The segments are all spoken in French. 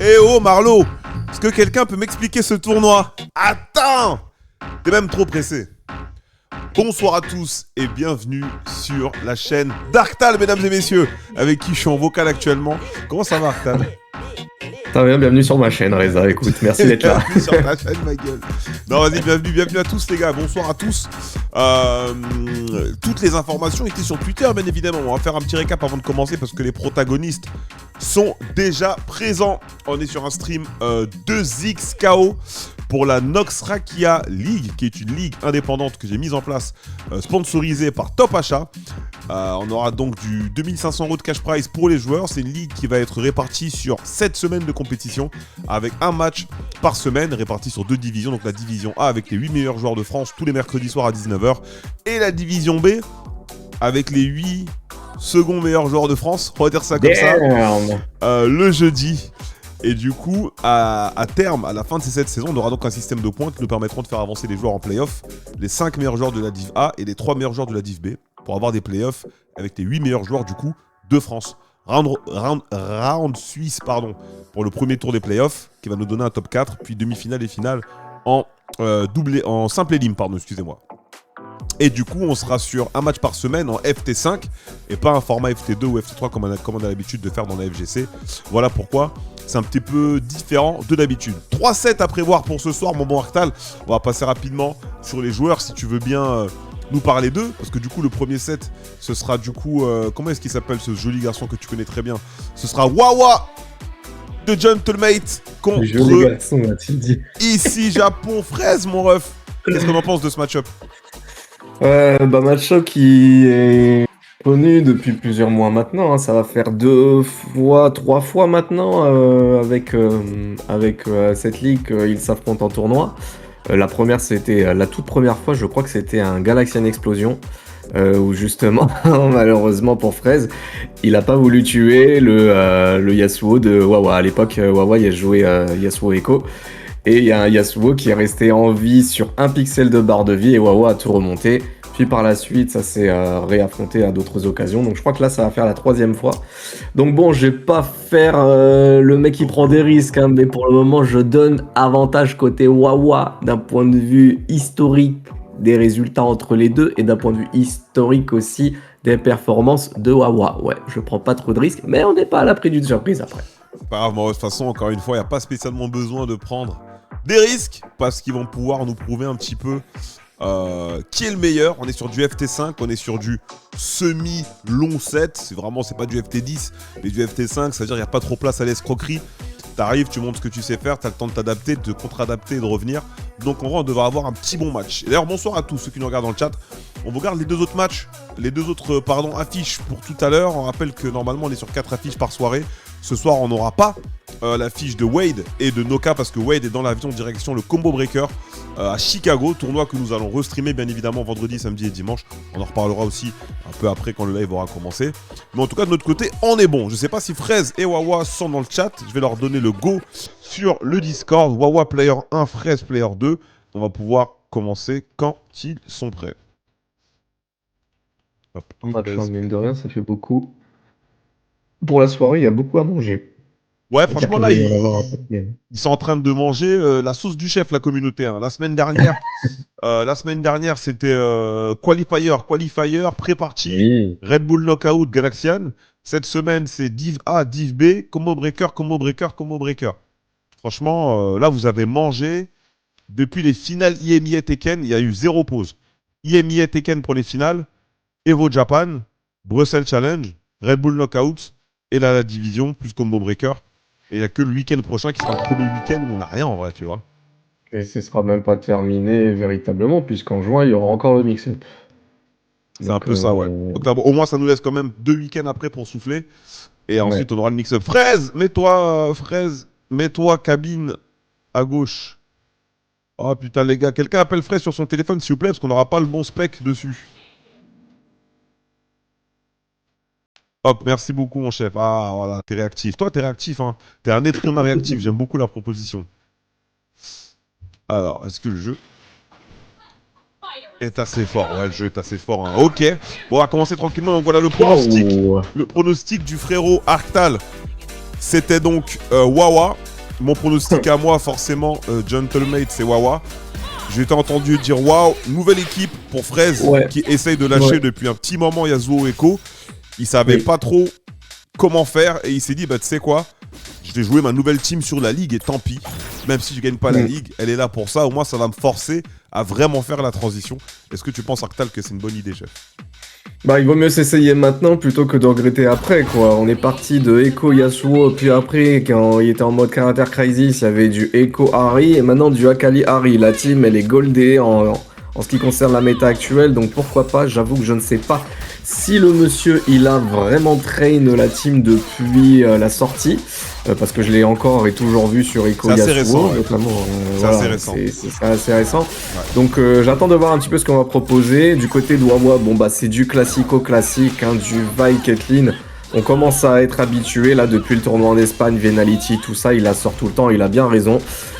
Eh oh Marlo, est-ce que quelqu'un peut m'expliquer ce tournoi? Attends, t'es même trop pressé. Bonsoir à tous et bienvenue sur la chaîne d'Arctal, mesdames et messieurs, avec qui je suis en vocal actuellement. Comment ça va, Arctal? Ça va bien, bienvenue sur ma chaîne, Reza. Écoute, merci d'être là. Bienvenue sur ta chaîne, ma gueule. Non, vas-y, bienvenue à tous, les gars. Bonsoir à tous. Toutes les informations étaient sur Twitter, bien évidemment. On va faire un petit récap avant de commencer parce que les protagonistes sont déjà présents. On est sur un stream 2XKO pour la Nox Rakia League, qui est une ligue indépendante que j'ai mise en place, sponsorisée par Top Achat. On aura donc du 2500 € de cash prize pour les joueurs. C'est une ligue qui va être répartie sur 7 semaines de compétition, avec un match par semaine, réparti sur 2 divisions. Donc la division A avec les 8 meilleurs joueurs de France tous les mercredis soirs à 19 h. Et la division B avec les 8 seconds meilleurs joueurs de France, on va dire ça comme ça, le jeudi. Et du coup, à terme, à la fin de cette saison, on aura donc un système de points qui nous permettront de faire avancer les joueurs en play-off, les 5 meilleurs joueurs de la Div A et les 3 meilleurs joueurs de la Div B, pour avoir des play-offs avec les 8 meilleurs joueurs du coup de France. Round suisse, pardon, pour le premier tour des play-offs, qui va nous donner un top 4, puis demi-finale et finale en simple élim, pardon, excusez-moi. Et du coup, on sera sur un match par semaine en FT5 et pas un format FT2 ou FT3 comme on a l'habitude de faire dans la FGC. Voilà pourquoi c'est un petit peu différent de d'habitude. 3 sets à prévoir pour ce soir, mon bon Arctal. On va passer rapidement sur les joueurs si tu veux bien nous parler d'eux. Parce que du coup, le premier set, ce sera du coup... comment est-ce qu'il s'appelle ce joli garçon que tu connais très bien? Ce sera Wawa de Gentlemate contre... Joli garçon, a-t-il dit. Ici, Japon, Fraise, mon ref. Qu'est-ce qu'on en pense de ce match-up? Match-up qui est connu depuis plusieurs mois maintenant, hein. Ça va faire 3 fois maintenant avec cette ligue ils s'affrontent en tournoi. La première, c'était la toute première fois, je crois que c'était un Galaxian Explosion où justement, malheureusement pour Fraise, il a pas voulu tuer le Yasuo de Wawa. À l'époque, Wawa il a joué Yasuo Echo. Et il y a un Yasuo qui est resté en vie sur un pixel de barre de vie et Wawa a tout remonté. Puis par la suite, ça s'est réaffronté à d'autres occasions. Donc je crois que là, ça va faire la 3e fois. Donc bon, je vais pas faire le mec qui prend des risques, hein, mais pour le moment, je donne avantage côté Wawa d'un point de vue historique des résultats entre les deux et d'un point de vue historique aussi des performances de Wawa. Ouais, je prends pas trop de risques, mais on n'est pas à l'abri d'une surprise après. Pas grave, moi, de toute façon, encore une fois, il n'y a pas spécialement besoin de prendre des risques parce qu'ils vont pouvoir nous prouver un petit peu qui est le meilleur. On est sur du FT5, on est sur du semi-long set. C'est pas du FT10, mais du FT5, ça veut dire qu'il n'y a pas trop place à l'escroquerie. T'arrives, tu montres ce que tu sais faire, t'as le temps de t'adapter, de te contre-adapter et de revenir. Donc en vrai, on devrait avoir un petit bon match. Et d'ailleurs, bonsoir à tous ceux qui nous regardent dans le chat. On regarde les deux autres matchs, affiches pour tout à l'heure. On rappelle que normalement, on est sur 4 affiches par soirée. Ce soir, on n'aura pas l'affiche de Wade et de Noka parce que Wade est dans l'avion direction le Combo Breaker à Chicago, tournoi que nous allons restreamer bien évidemment vendredi, samedi et dimanche. On en reparlera aussi un peu après quand le live aura commencé. Mais en tout cas, de notre côté, on est bon. Je sais pas si Fraise et Wawa sont dans le chat. Je vais leur donner le go sur le Discord. Wawa Player 1, Fraise Player 2. On va pouvoir commencer quand ils sont prêts. Hop. Mine de rien, ça fait beaucoup. Pour la soirée, il y a beaucoup à manger. Ouais, franchement, là, ils sont en train de manger la sauce du chef, la communauté. Hein. La semaine dernière, c'était Qualifier, pré-party, Oui. Red Bull Knockout, Galaxian. Cette semaine, c'est Div A, Div B, Combo Breaker, Combo Breaker, Combo Breaker. Franchement, là, vous avez mangé. Depuis les finales IMIA Tekken, il y a eu 0 pause. IMIA Tekken pour les finales, Evo Japan, Brussels Challenge, Red Bull Knockout, et là, la division, plus Combo Breaker. Et il n'y a que le week-end prochain qui sera le premier week-end où on n'a rien en vrai, tu vois. Et ce sera même pas terminé véritablement, puisqu'en juin, il y aura encore le mix-up. C'est un peu ça, ouais. Donc là, au moins, ça nous laisse quand même 2 week-ends après pour souffler. Et ensuite, on aura le mix-up. Fraise, mets-toi cabine à gauche. Oh putain, les gars, quelqu'un appelle Fraise sur son téléphone, s'il vous plaît, parce qu'on n'aura pas le bon spec dessus. Hop, merci beaucoup, mon chef. Ah, voilà, t'es réactif. Toi, t'es réactif, hein. T'es un être humain réactif. J'aime beaucoup la proposition. Alors, est-ce que le jeu est assez fort? Ouais, le jeu est assez fort. Hein. Ok. Bon, on va commencer tranquillement. Donc voilà le pronostic. Le pronostic du frérot Arctal. C'était donc Wawa. mon pronostic à moi, forcément, Gentlemate, c'est Wawa. J'ai été entendu dire waouh, nouvelle équipe pour Fraise qui essaye de lâcher depuis un petit moment Yasuo Echo. Il savait pas trop comment faire et il s'est dit bah tu sais quoi, je vais jouer ma nouvelle team sur la ligue et tant pis, même si je gagne pas la ligue, elle est là pour ça, au moins ça va me forcer à vraiment faire la transition. Est-ce que tu penses Arctal que c'est une bonne idée, chef? Bah, il vaut mieux s'essayer maintenant plutôt que de regretter après, quoi. On est parti de Echo Yasuo, puis après, quand il était en mode Character Crisis, il y avait du Echo Ahri, et maintenant du Akali Ahri. La team, elle est goldée en ce qui concerne la méta actuelle, donc pourquoi pas, j'avoue que je ne sais pas si le monsieur, il a vraiment train la team depuis la sortie, parce que je l'ai encore et toujours vu sur Echo Yasuo, récent, notamment. C'est assez récent. C'est assez récent. Ouais. Donc j'attends de voir un petit peu ce qu'on va proposer. Du côté de Wawa, bon bah c'est du classico-classique, hein, du Vi Caitlyn. On commence à être habitué là depuis le tournoi en Espagne, Venality, tout ça, il la sort tout le temps, il a bien raison.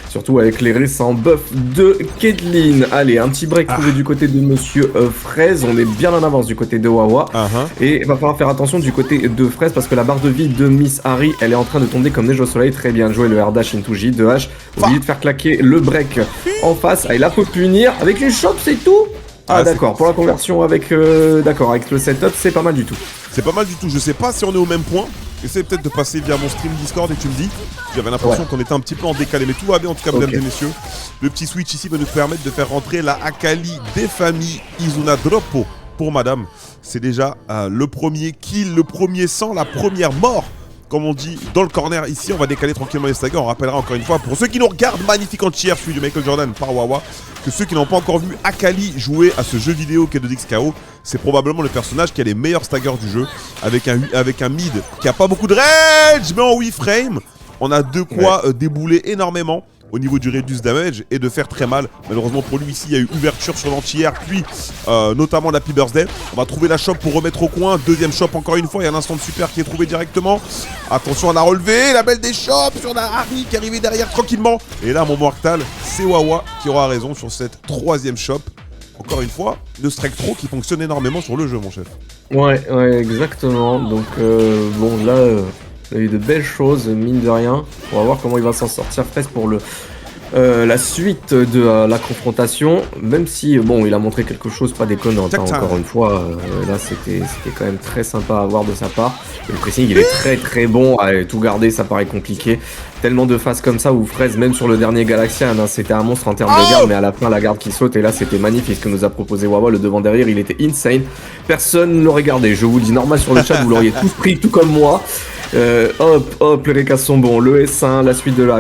Surtout avec les récents buffs de Caitlyn. Allez, un petit break trouvé du côté de Monsieur Fraise. On est bien en avance du côté de Wawa. Et il va falloir faire attention du côté de Fraise parce que la barre de vie de Miss Ahri, elle est en train de tomber comme neige au soleil. Très bien joué le R-Dash into J, 2H. Oublié de faire claquer le break en face. Ah, il a faut punir avec une chope, c'est tout. Ah d'accord, pour la conversion avec, avec le setup, c'est pas mal du tout. C'est pas mal du tout, je sais pas si on est au même point. Essaye peut-être de passer via mon stream Discord et tu me dis. J'avais l'impression qu'on était un petit peu en décalé, mais tout va bien en tout cas, mesdames et messieurs. Le petit switch ici va nous permettre de faire rentrer la Akali des familles Izuna Droppo pour madame. C'est déjà le premier kill, le premier sang, la première mort. Comme on dit dans le corner ici, on va décaler tranquillement les staggers. On rappellera encore une fois, pour ceux qui nous regardent, magnifique anti-air, celui de Michael Jordan par Wawa, que ceux qui n'ont pas encore vu Akali jouer à ce jeu vidéo qu'est 2XKO, c'est probablement le personnage qui a les meilleurs staggers du jeu, avec un mid qui a pas beaucoup de rage, mais en 8 frames, on a de quoi débouler énormément au niveau du reduce damage et de faire très mal. Malheureusement pour lui ici, il y a eu ouverture sur l'anti-air, puis notamment l'Happy Birthday. On va trouver la shop pour remettre au coin. Deuxième shop encore une fois, il y a un instant de super qui est trouvé directement. Attention à la relevée, la belle des shops sur la Ahri qui est arrivée derrière tranquillement. Et là, mon mortal, c'est Wawa qui aura raison sur cette troisième shop. Encore une fois, le strike throw qui fonctionne énormément sur le jeu, mon chef. Ouais, exactement. Donc bon là... il y a eu de belles choses, mine de rien. On va voir comment il va s'en sortir presque pour la suite de la confrontation. Même si, bon, il a montré quelque chose pas déconnant. Hein, encore une fois, là, c'était quand même très sympa à voir de sa part. Et le pressing, il est très bon. Allez, tout garder, ça paraît compliqué. Tellement de phases comme ça où Fraise, même sur le dernier Galaxian, hein, c'était un monstre en termes de garde, mais à la fin, la garde qui saute. Et là, c'était magnifique ce que nous a proposé Wawa. Le devant-derrière, il était insane. Personne ne l'aurait gardé. Je vous le dis normal sur le chat, vous l'auriez tous pris, tout comme moi. Hop, les récaps sont bons. Le S1, la suite de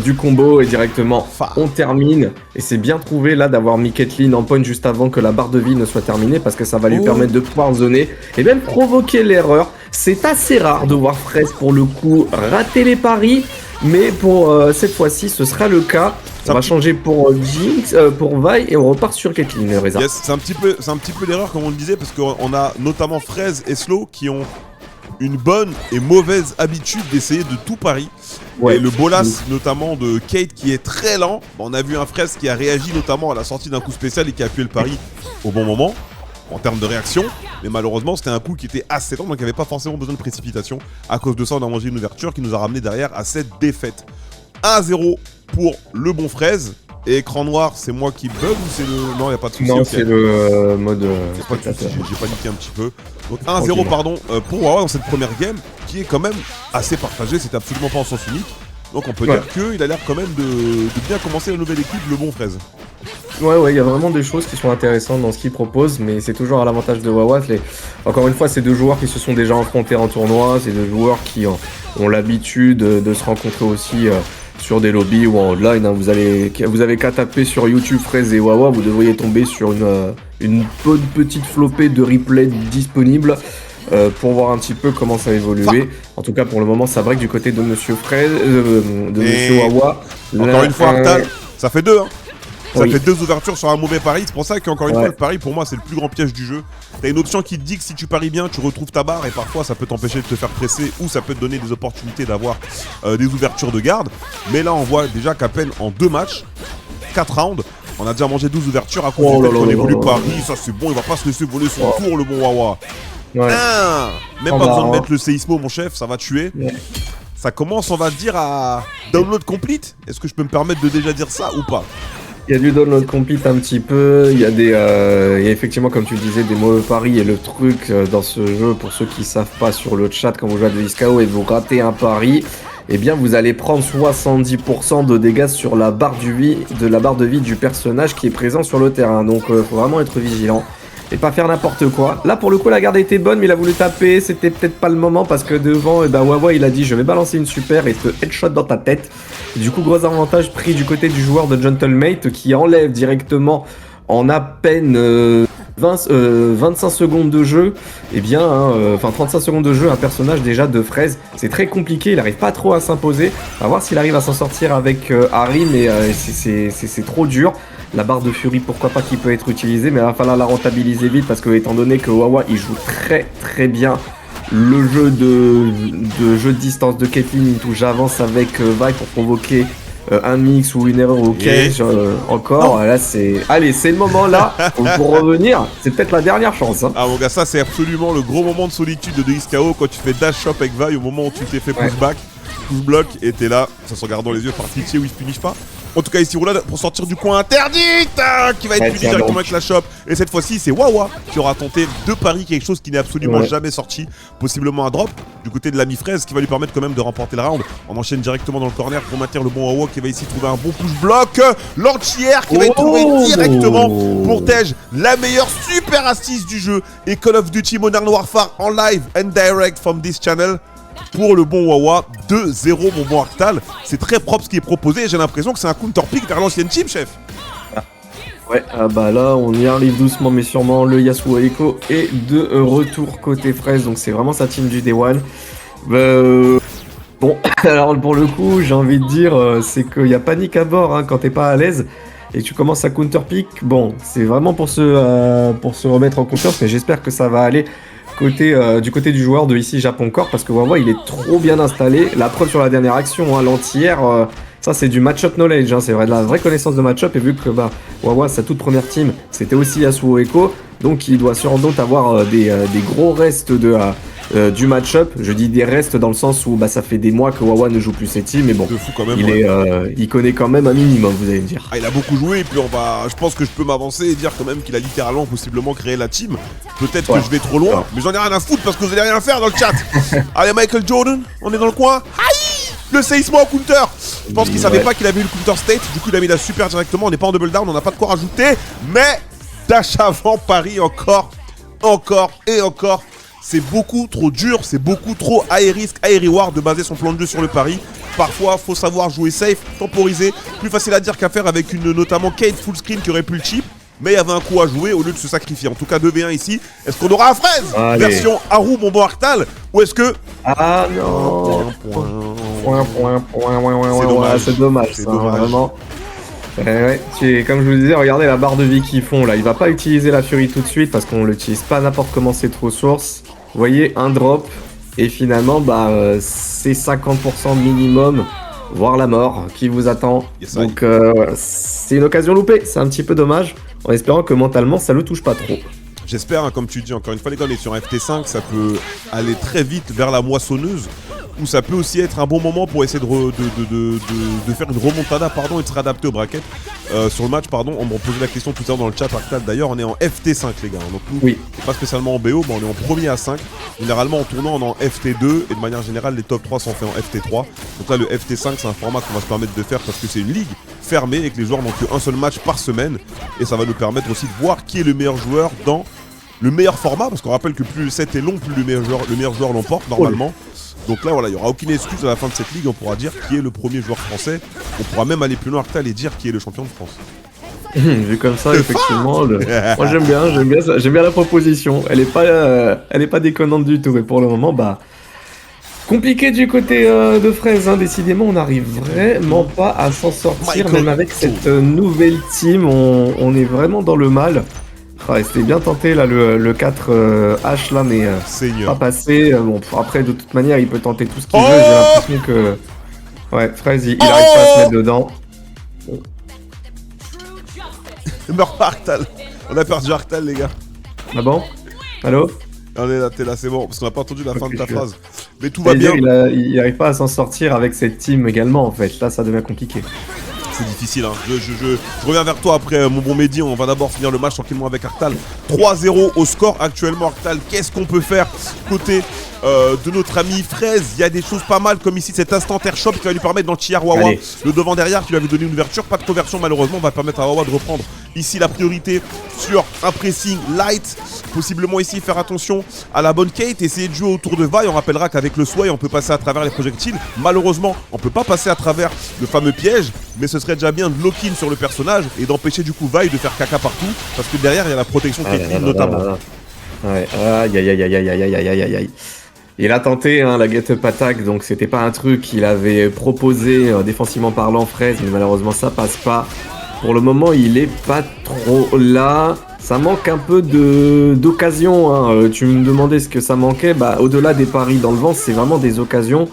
du combo et directement on termine. Et c'est bien trouvé là d'avoir mis Caitlyn en point juste avant que la barre de vie ne soit terminée parce que ça va lui permettre de pouvoir zoner et même provoquer l'erreur. C'est assez rare de voir Fraise pour le coup rater les paris, mais pour cette fois-ci ce sera le cas. On va changer pour Jinx, pour Vi et on repart sur Caitlyn, Reza. Yes, c'est un petit peu l'erreur comme on le disait parce qu'on a notamment Fraise et Slow qui ont une bonne et mauvaise habitude d'essayer de tout pari. Et le bolas notamment de Kate qui est très lent. On a vu un Fraise qui a réagi notamment à la sortie d'un coup spécial et qui a appuyé le pari au bon moment en termes de réaction. Mais malheureusement c'était un coup qui était assez lent donc il n'y avait pas forcément besoin de précipitation. À cause de ça on a mangé une ouverture qui nous a ramené derrière à cette défaite. 1-0 pour le bon Fraise. Et écran noir, c'est moi qui bug ou c'est le... Non, il n'y a pas de souci. Non, c'est le mode... C'est pas de souci, j'ai paniqué un petit peu. Donc 1-0, pardon, pour Wawa dans cette première game, qui est quand même assez partagée, c'est absolument pas en sens unique. Donc on peut dire qu'il a l'air quand même de bien commencer la nouvelle équipe, le bon Fraise. Ouais, il y a vraiment des choses qui sont intéressantes dans ce qu'il propose, mais c'est toujours à l'avantage de Wawa. Encore une fois, c'est deux joueurs qui se sont déjà affrontés en tournoi, c'est deux joueurs qui ont l'habitude de se rencontrer aussi... sur des lobbies ou en online, hein. Vous avez qu'à taper sur YouTube Fraise et Wawa, vous devriez tomber sur une bonne petite flopée de replays disponibles pour voir un petit peu comment ça a évolué. En tout cas, pour le moment, ça break du côté de Monsieur Fraise, de Monsieur Wawa. Encore une fois, Arctal, ça fait deux, hein. Ça fait deux ouvertures sur un mauvais pari. C'est pour ça qu'encore une fois, le pari, pour moi, c'est le plus grand piège du jeu. T'as une option qui te dit que si tu paries bien, tu retrouves ta barre et parfois, ça peut t'empêcher de te faire presser ou ça peut te donner des opportunités d'avoir des ouvertures de garde. Mais là, on voit déjà qu'à peine en 2 matchs, 4 rounds, on a déjà mangé 12 ouvertures à cause du fait qu'on évolue Paris. Ça, c'est bon, il va pas se laisser voler son tour, le bon Wawa. Même pas besoin de mettre le séismo, mon chef, ça va tuer. ça commence, on va dire, à download complete. Est-ce que je peux me permettre de déjà dire ça ou pas? Il y a du download complete un petit peu, il y a effectivement, comme tu disais, des mauvais paris, et le truc dans ce jeu, pour ceux qui savent pas sur le chat, quand vous jouez à 2XKO et vous ratez un pari, eh bien vous allez prendre 70% de dégâts sur la barre de vie du personnage qui est présent sur le terrain, donc faut vraiment être vigilant. Et pas faire n'importe quoi. Là pour le coup la garde était bonne mais il a voulu taper, c'était peut-être pas le moment parce que devant Wawa il a dit je vais balancer une super et te headshot dans ta tête. Et du coup gros avantage pris du côté du joueur de Gentlemate qui enlève directement en à peine 25 secondes de jeu, et bien, 35 secondes de jeu, un personnage déjà de Fraise, c'est très compliqué, il n'arrive pas trop à s'imposer, à voir s'il arrive à s'en sortir avec Harry, mais c'est trop dur. La barre de Fury, pourquoi pas, qui peut être utilisée, mais il va falloir la rentabiliser vite, parce que étant donné que Wawa, il joue très très bien le jeu de distance de Caitlyn, où j'avance avec Vi pour provoquer un mix ou une erreur au cage encore. Là c'est... Allez, c'est le moment là pour revenir. C'est peut-être la dernière chance. Hein. Ah mon gars, ça c'est absolument le gros moment de solitude de 2XKO quand tu fais dash shop avec Vi au moment où tu t'es fait pushback, push block et t'es là, ça se regarde dans les yeux par pitié où il se punit pas. En tout cas ici Roulade pour sortir du coin interdit qui va être puni directement avec la shop. Et cette fois-ci c'est Wawa qui aura tenté de pari quelque chose qui n'est absolument jamais sorti, possiblement un drop du côté de l'ami Fraise qui va lui permettre quand même de remporter le round. On enchaîne directement dans le corner pour maintenir le bon Wawa qui va ici trouver un bon push block. L'entière qui va être trouvé directement pour Tej, la meilleure super astuce du jeu. Et Call of Duty Modern Warfare en live and direct from this channel. Pour le bon Wawa, 2-0 mon bon Arctal. C'est très propre ce qui est proposé et j'ai l'impression que c'est un counter pick vers l'ancienne team, chef. Ouais, ah bah là on y arrive doucement mais sûrement. Le Yasuo Echo est de retour côté Fraise, donc c'est vraiment sa team du Day One. Bon, alors pour le coup, j'ai envie de dire, c'est qu'il y a panique à bord hein, quand t'es pas à l'aise et que tu commences à counter pick. Bon, c'est vraiment pour se remettre en confiance, mais j'espère que ça va aller. Du côté du joueur de ici Japon Corps, parce que Wawa il est trop bien installé. La preuve sur la dernière action, hein, l'entière, ça c'est du match-up knowledge, hein, c'est vrai, de la vraie connaissance de match-up. Et vu que Wawa, sa toute première team, c'était aussi Yasuo Echo, donc il doit sans doute avoir des gros restes du match-up. Je dis des restes dans le sens où ça fait des mois que Wawa ne joue plus ses teams, mais bon, quand même, il connaît quand même un minimum, vous allez me dire. Ah, il a beaucoup joué et puis je pense que je peux m'avancer et dire quand même qu'il a littéralement possiblement créé la team. Peut-être que je vais trop loin, mais j'en ai rien à foutre parce que vous allez rien faire dans le chat. Allez Michael Jordan, on est dans le coin. Aïe, le séisme au counter. Je pense qu'il savait pas qu'il avait eu le counter state, du coup il a mis la super directement, on n'est pas en double down, on n'a pas de quoi rajouter, mais dash avant Paris encore et encore. C'est beaucoup trop dur, c'est beaucoup trop high risk, high reward de baser son plan de jeu sur le pari. Parfois, faut savoir jouer safe, temporiser. Plus facile à dire qu'à faire avec une notamment Kate full screen qui aurait pu le chip. Mais il y avait un coup à jouer au lieu de se sacrifier. En tout cas, 2v1 ici. Est-ce qu'on aura un Fraise version Haru, mon bon Arctal? Ou est-ce que... Ah non. C'est dommage, ça, vraiment. Ouais, comme je vous disais, regardez la barre de vie qu'ils font là. Il va pas utiliser la Fury tout de suite parce qu'on l'utilise pas n'importe comment cette ressource. Vous voyez, un drop et finalement c'est 50% minimum, voire la mort qui vous attend. Donc c'est une occasion loupée, c'est un petit peu dommage, en espérant que mentalement ça le touche pas trop. J'espère, hein, comme tu dis, encore une fois les gars, on est sur un FT5, ça peut aller très vite vers la moissonneuse. Ou ça peut aussi être un bon moment pour essayer de faire une remontada et de se réadapter au bracket. Sur le match, on me posait la question tout à l'heure dans le chat Arctal. D'ailleurs, on est en FT5 les gars. Donc nous, pas spécialement en BO, mais on est en premier à 5. Généralement en tournant, on est en FT2 et de manière générale, les top 3 sont faits en FT3. Donc là, le FT5, c'est un format qu'on va se permettre de faire parce que c'est une ligue fermée et que les joueurs n'ont qu'un seul match par semaine. Et ça va nous permettre aussi de voir qui est le meilleur joueur dans le meilleur format, parce qu'on rappelle que plus le set est long, plus le meilleur joueur l'emporte normalement. Donc là, voilà, il n'y aura aucune excuse à la fin de cette ligue. On pourra dire qui est le premier joueur français. On pourra même aller plus loin Arctal et dire qui est le champion de France. Vu comme ça, effectivement, moi j'aime bien la proposition. Elle est pas déconnante du tout. Et pour le moment, compliqué du côté de Fraise. Hein. Décidément, on n'arrive vraiment pas à s'en sortir. Même avec cette nouvelle team, on est vraiment dans le mal. C'était bien tenté là le 4H là, mais pas passé. Bon, après de toute manière il peut tenter tout ce qu'il veut. J'ai l'impression que Fraise il arrive pas à se mettre dedans. Meurt pas Arctal. On a perdu Arctal les gars. Ah bon? Allô? On est là, t'es là, c'est bon, parce qu'on n'a pas entendu la fin de ta phrase. Mais tout va bien. Il n'arrive pas à s'en sortir avec cette team également, en fait. Là, ça devient compliqué. C'est difficile, hein. Je reviens vers toi après, mon bon Mehdi. On va d'abord finir le match tranquillement avec Arctal. 3-0 au score actuellement, Arctal. Qu'est-ce qu'on peut faire côté de notre ami Fraise? Il y a des choses pas mal, comme ici cet instant air shop qui va lui permettre d'anti Wawa. Le devant derrière qui lui avait donné une ouverture. Pas de conversion, malheureusement, va permettre à Wawa de reprendre ici la priorité sur un pressing light. Possiblement ici faire attention à la bonne Kate, essayer de jouer autour de Vi. On rappellera qu'avec le Sway on peut passer à travers les projectiles. Malheureusement on peut pas passer à travers le fameux piège, mais ce serait déjà bien de lock-in sur le personnage et d'empêcher du coup Vi de faire caca partout, parce que derrière il y a la protection qui est clean notamment. Ouais, aïe aïe aïe aïe aïe aïe aïe aïe aïe. Il a tenté hein, la get-up attack, donc c'était pas un truc qu'il avait proposé défensivement parlant Fraise, mais malheureusement ça passe pas. Pour le moment il est pas trop là. Ça manque un peu d'occasion, hein. Tu me demandais ce que ça manquait, bah au-delà des paris dans le vent, c'est vraiment des occasions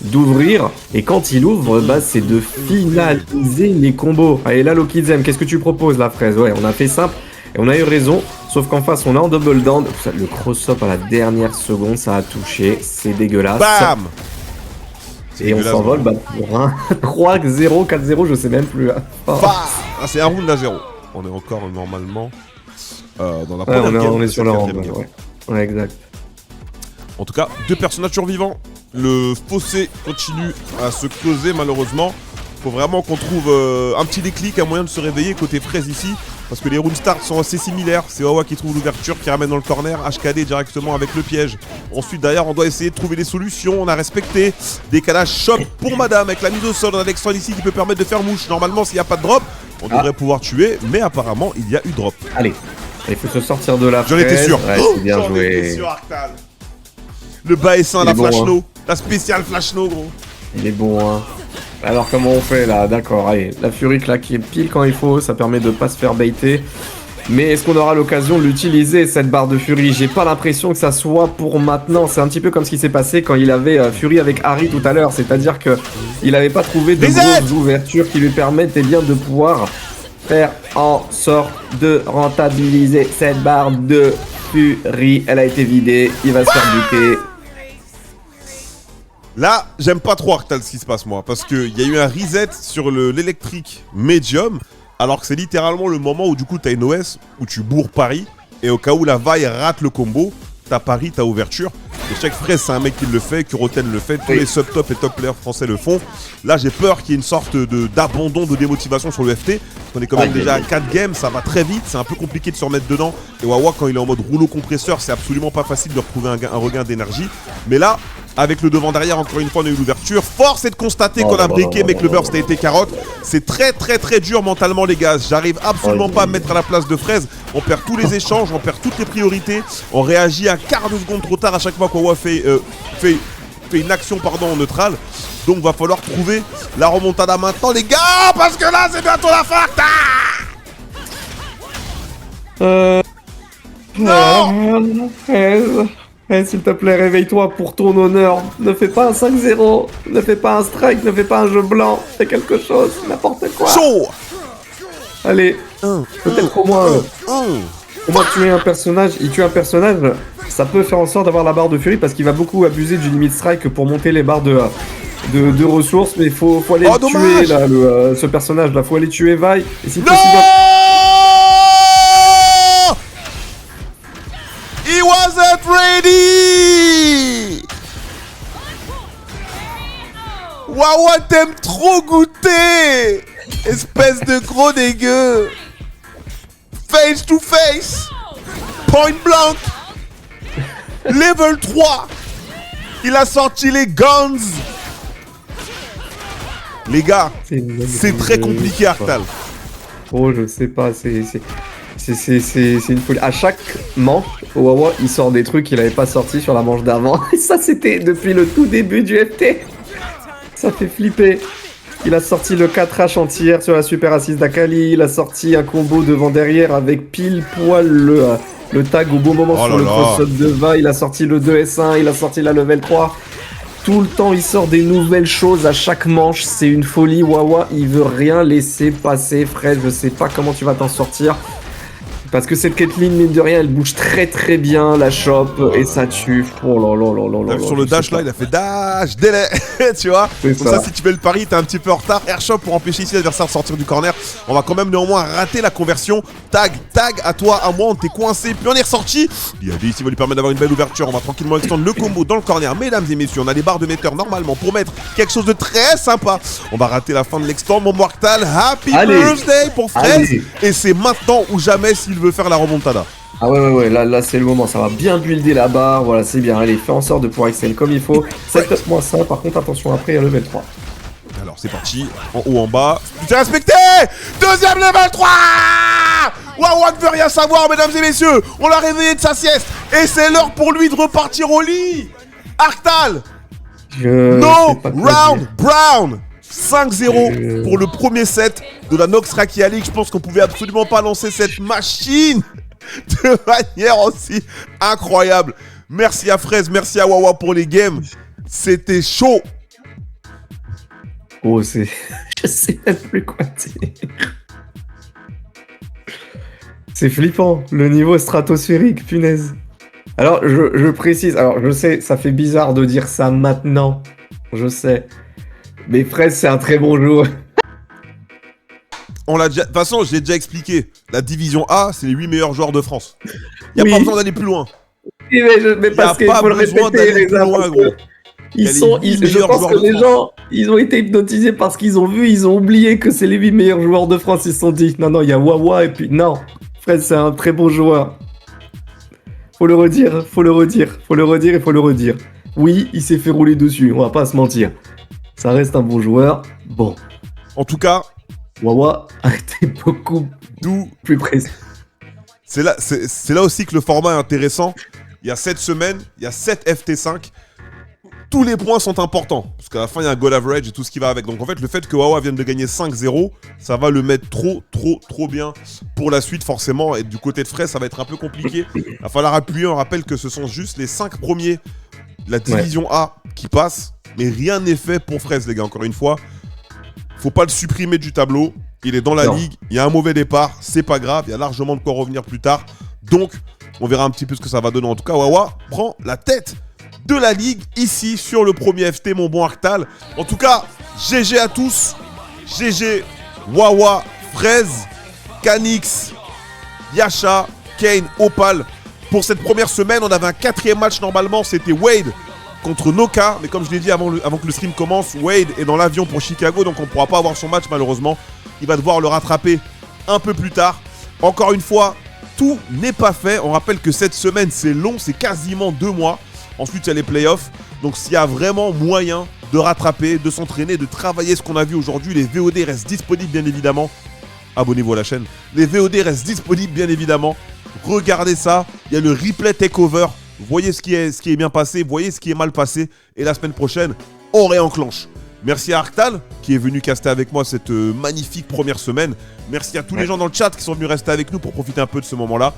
d'ouvrir. Et quand il ouvre, bah c'est de finaliser les combos. Allez là Lokizem, qu'est-ce que tu proposes la Fraise? Ouais, on a fait simple et on a eu raison, sauf qu'en face on est en double down. Le cross-up à la dernière seconde, ça a touché, c'est dégueulasse. Bam! Et on s'envole bah, pour un 3-0, 4-0, je sais même plus. Oh. Ah, c'est un round à 0. On est encore normalement dans la première game. On est sur le round, ouais, exact. En tout cas, 2 personnages survivants. Le fossé continue à se creuser malheureusement. Faut vraiment qu'on trouve un petit déclic, un moyen de se réveiller côté Fraise ici. Parce que les round starts sont assez similaires. C'est Wawa qui trouve l'ouverture, qui ramène dans le corner. HKD directement avec le piège. Ensuite, derrière, on doit essayer de trouver des solutions. On a respecté. Décalage shop pour madame avec la mise au sol. On a l'extend ici qui peut permettre de faire mouche. Normalement, s'il n'y a pas de drop, on devrait pouvoir tuer. Mais apparemment, il y a eu drop. Allez, il faut se sortir de la J'en étais sûr. Ouais, c'est bien joué. Le bas-essin, la flash no. La spéciale flash no, gros. Il est bon, hein. Alors comment on fait là? D'accord, allez, la Fury là qui est pile quand il faut, ça permet de pas se faire baiter. Mais est-ce qu'on aura l'occasion de l'utiliser cette barre de Fury? J'ai pas l'impression que ça soit pour maintenant. C'est un petit peu comme ce qui s'est passé quand il avait Fury avec Harry tout à l'heure. C'est-à-dire que il avait pas trouvé de grosses ouvertures qui lui permettent bien de pouvoir faire en sorte de rentabiliser cette barre de Fury. Elle a été vidée, il va se faire buter. Là, j'aime pas trop Arctal ce qui se passe moi, parce qu'il y a eu un reset sur l'électrique médium, alors que c'est littéralement le moment où du coup t'as une OS, où tu bourres Paris, et au cas où la vaille rate le combo, t'as Paris, t'as ouverture. Et chaque Fraise, c'est un mec qui le fait, Kuroten le fait, tous les sub-top et top players français le font. Là, j'ai peur qu'il y ait une sorte d'abandon, de démotivation sur le FT. On est quand même déjà à 4 games, ça va très vite, c'est un peu compliqué de se remettre dedans. Et Wawa, quand il est en mode rouleau compresseur, c'est absolument pas facile de retrouver un regain d'énergie. Mais là, avec le devant derrière, encore une fois, on a eu l'ouverture. Force est de constater qu'on a briqué, mais que le burst a été carotte. C'est très dur mentalement, les gars. J'arrive absolument pas à me mettre à la place de Fraise. On perd tous les échanges, on perd toutes les priorités. On réagit un quart de seconde trop tard à chaque fois qu'Owa fait une action en neutral. Donc va falloir trouver la remontada maintenant, les gars, parce que là, c'est bientôt la fin. Non. S'il te plaît, réveille-toi pour ton honneur. Ne fais pas un 5-0. Ne fais pas un strike. Ne fais pas un jeu blanc. Fais quelque chose. N'importe quoi. Chaud. Allez. Peut-être au moins tuer un personnage. Il tue un personnage. Ça peut faire en sorte d'avoir la barre de Fury parce qu'il va beaucoup abuser du limit strike pour monter les barres de ressources. Mais faut aller le tuer là, ce personnage là. Faut aller tuer Vi. Et si possible. He wasn't ready! Wawa t'aimes trop goûter! Espèce de gros dégueu! Face to face! Point blank! Level 3! Il a sorti les guns! Les gars, c'est très compliqué Arctal. Oh, je sais pas, c'est une folie. À chaque manche, Wawa, il sort des trucs qu'il avait pas sortis sur la manche d'avant. Et ça, c'était depuis le tout début du FT. Ça fait flipper. Il a sorti le 4H entière sur la super assise d'Akali. Il a sorti un combo devant-derrière avec pile poil le tag au bon moment sur le cross-up de Va. Il a sorti le 2S1. Il a sorti la level 3. Tout le temps, il sort des nouvelles choses à chaque manche. C'est une folie. Wawa, il veut rien laisser passer. Fred, je sais pas comment tu vas t'en sortir. Parce que cette Caitlyn, mine de rien, elle bouge très très bien, la chope, et ça tue. Oh là là là là là. Sur le dash là, il a fait dash, délai, tu vois. Donc ça, si tu fais le pari, t'es un petit peu en retard. Airshot pour empêcher ici l'adversaire de sortir du corner. On va quand même néanmoins rater la conversion. Tag à toi, à moi, on t'est coincé, puis on est ressorti. Il y a des ici, va lui permettre d'avoir une belle ouverture. On va tranquillement extendre le combo dans le corner. Mesdames et messieurs, on a les barres de metteur normalement pour mettre quelque chose de très sympa. On va rater la fin de l'extend. Mon Mortal, happy birthday pour Fraise. Et c'est maintenant ou jamais s'il veut faire la remontada. Ah ouais, là c'est le moment, ça va bien builder la barre, voilà, c'est bien, allez, fais en sorte de pouvoir excel comme il faut. Set-up-moi ça, par contre, attention, après, il y a level 3. Alors, c'est parti, en haut, en bas. Tu respecté. Deuxième level 3. Wawa ne veut rien savoir, mesdames et messieurs. On l'a réveillé de sa sieste. Et c'est l'heure pour lui de repartir au lit. Arctal. No round brown. 5-0 pour le premier set de la Nox Rakia League. Je pense qu'on pouvait absolument pas lancer cette machine de manière aussi incroyable. Merci à Fraise, merci à Wawa pour les games. C'était chaud. Oh, c'est... Je sais même plus quoi dire. C'est flippant, le niveau stratosphérique, punaise. Alors, je précise, alors je sais, ça fait bizarre de dire ça maintenant. Je sais. Mais Fraise, c'est un très bon joueur. On l'a déjà... De toute façon, j'ai déjà expliqué. La division A, c'est les 8 meilleurs joueurs de France. Il n'y a pas besoin d'aller plus loin. Oui, mais parce qu'il faut le répéter, les gros. Je pense que les gens, ils ont été hypnotisés parce qu'ils ont vu, ils ont oublié que c'est les 8 meilleurs joueurs de France. Ils se sont dit, non, il y a Wawa et puis non. Fraise, c'est un très bon joueur. Faut le redire. Oui, il s'est fait rouler dessus, on va pas se mentir. Ça reste un bon joueur. Bon. En tout cas, Wawa a été beaucoup plus précis. C'est là aussi que le format est intéressant. Il y a 7 semaines, il y a 7 FT5. Tous les points sont importants. Parce qu'à la fin, il y a un goal average et tout ce qui va avec. Donc en fait, le fait que Wawa vienne de gagner 5-0, ça va le mettre trop bien pour la suite, forcément. Et du côté de Fraise, ça va être un peu compliqué. Il va falloir appuyer. On rappelle que ce sont juste les 5 premiers de la division A qui passent. Mais rien n'est fait pour Fraise, les gars, encore une fois. Faut pas le supprimer du tableau. Il est dans la ligue. Il y a un mauvais départ. C'est pas grave. Il y a largement de quoi revenir plus tard. Donc, on verra un petit peu ce que ça va donner. En tout cas, Wawa prend la tête de la ligue ici sur le premier FT, mon bon Arctal. En tout cas, GG à tous. GG, Wawa, Fraise, Canix, Yasha, Kane, Opal. Pour cette première semaine, on avait un 4e match normalement. C'était Wade contre Noka, mais comme je l'ai dit avant que le stream commence, Wade est dans l'avion pour Chicago, donc on ne pourra pas avoir son match malheureusement. Il va devoir le rattraper un peu plus tard. Encore une fois, tout n'est pas fait. On rappelle que cette semaine, c'est long, c'est quasiment 2 mois. Ensuite, il y a les playoffs. Donc s'il y a vraiment moyen de rattraper, de s'entraîner, de travailler ce qu'on a vu aujourd'hui, les VOD restent disponibles bien évidemment. Abonnez-vous à la chaîne. Les VOD restent disponibles bien évidemment. Regardez ça, il y a le replay takeover. Voyez ce qui est bien passé, voyez ce qui est mal passé. Et la semaine prochaine, on réenclenche. Merci à Arctal qui est venu caster avec moi cette magnifique première semaine. Merci à tous les gens dans le chat qui sont venus rester avec nous pour profiter un peu de ce moment-là.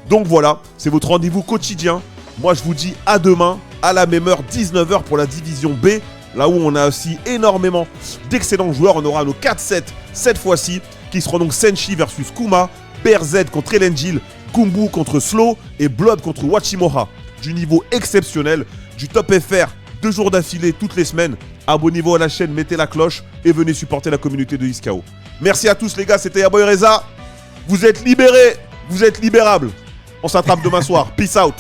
Donc voilà, c'est votre rendez-vous quotidien. Moi, je vous dis à demain, à la même heure, 19h pour la division B. Là où on a aussi énormément d'excellents joueurs. On aura nos 4-7 cette fois-ci, qui seront donc Senshi versus Kuma, BRZ contre Elengil, Kumbu contre Slow et Blood contre Wachimoha. Du niveau exceptionnel, du top FR, 2 jours d'affilée toutes les semaines. Abonnez-vous à la chaîne, mettez la cloche et venez supporter la communauté de Iskao. Merci à tous les gars, c'était Yaboy Reza. Vous êtes libérés, vous êtes libérables. On s'attrape demain soir. Peace out.